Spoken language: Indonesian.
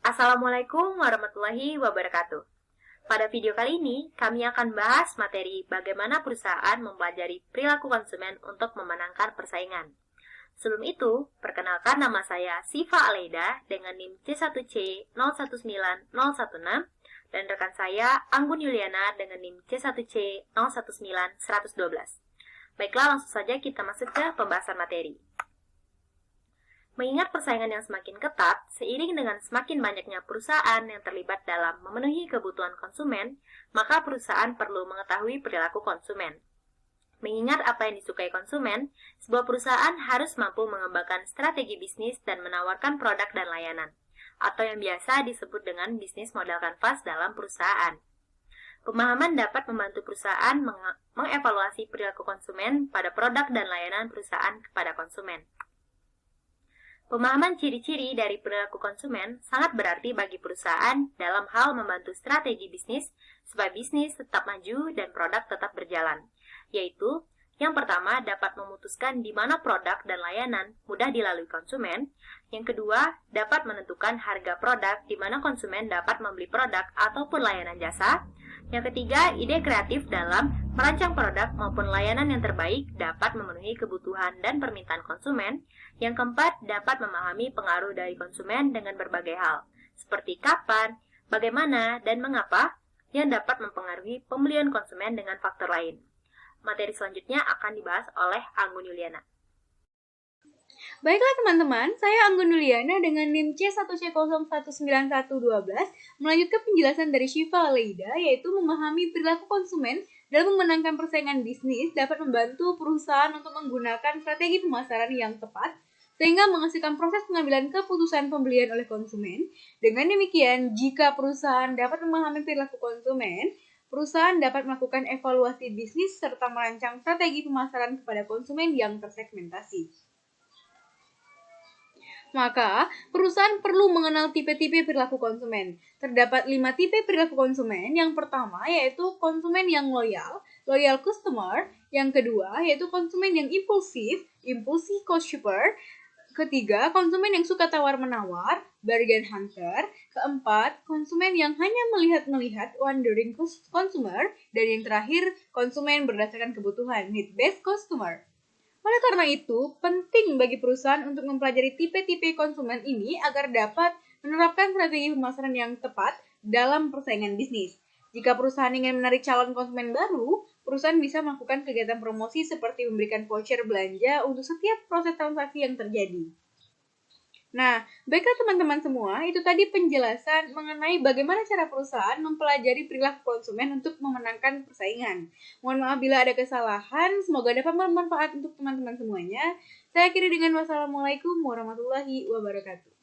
Assalamualaikum warahmatullahi wabarakatuh. Pada video kali ini, kami akan bahas materi bagaimana perusahaan mempelajari perilaku konsumen untuk memenangkan persaingan. Sebelum itu, perkenalkan nama saya Siva Aleida dengan NIM C1C019016 dan rekan saya Anggun Yuliana dengan NIM C1C019112. Baiklah, langsung saja kita masuk ke pembahasan materi. Mengingat persaingan yang semakin ketat, seiring dengan semakin banyaknya perusahaan yang terlibat dalam memenuhi kebutuhan konsumen, maka perusahaan perlu mengetahui perilaku konsumen. Mengingat apa yang disukai konsumen, sebuah perusahaan harus mampu mengembangkan strategi bisnis dan menawarkan produk dan layanan, atau yang biasa disebut dengan bisnis model kanvas dalam perusahaan. Pemahaman dapat membantu perusahaan mengevaluasi perilaku konsumen pada produk dan layanan perusahaan kepada konsumen. Pemahaman ciri-ciri dari perilaku konsumen sangat berarti bagi perusahaan dalam hal membantu strategi bisnis supaya bisnis tetap maju dan produk tetap berjalan, yaitu yang pertama dapat memutuskan di mana produk dan layanan mudah dilalui konsumen, yang kedua dapat menentukan harga produk di mana konsumen dapat membeli produk ataupun layanan jasa, yang ketiga ide kreatif dalam merancang produk maupun layanan yang terbaik dapat memenuhi kebutuhan dan permintaan konsumen, yang keempat dapat memahami pengaruh dari konsumen dengan berbagai hal, seperti kapan, bagaimana, dan mengapa, yang dapat mempengaruhi pembelian konsumen dengan faktor lain. Materi selanjutnya akan dibahas oleh Anggun Yuliana. Baiklah teman-teman, saya Anggun Yuliana dengan NIM C1C019112 melanjutkan penjelasan dari Syifa Aleida, yaitu memahami perilaku konsumen dalam memenangkan persaingan bisnis dapat membantu perusahaan untuk menggunakan strategi pemasaran yang tepat sehingga menghasilkan proses pengambilan keputusan pembelian oleh konsumen. Dengan demikian, jika perusahaan dapat memahami perilaku konsumen, perusahaan dapat melakukan evaluasi bisnis serta merancang strategi pemasaran kepada konsumen yang tersegmentasi. Maka, perusahaan perlu mengenal tipe-tipe perilaku konsumen. Terdapat 5 tipe perilaku konsumen. Yang pertama yaitu konsumen yang loyal customer. Yang kedua yaitu konsumen yang impulsive consumer. Ketiga, konsumen yang suka tawar-menawar, bargain hunter. Keempat, konsumen yang hanya melihat-melihat, wandering consumer. Dan yang terakhir, konsumen berdasarkan kebutuhan, need-based customer. Oleh karena itu, penting bagi perusahaan untuk mempelajari tipe-tipe konsumen ini agar dapat menerapkan strategi pemasaran yang tepat dalam persaingan bisnis. Jika perusahaan ingin menarik calon konsumen baru, perusahaan bisa melakukan kegiatan promosi seperti memberikan voucher belanja untuk setiap proses transaksi yang terjadi. Nah, baiklah teman-teman semua, itu tadi penjelasan mengenai bagaimana cara perusahaan mempelajari perilaku konsumen untuk memenangkan persaingan. Mohon maaf bila ada kesalahan, semoga dapat bermanfaat untuk teman-teman semuanya. Saya akhiri dengan wassalamualaikum warahmatullahi wabarakatuh.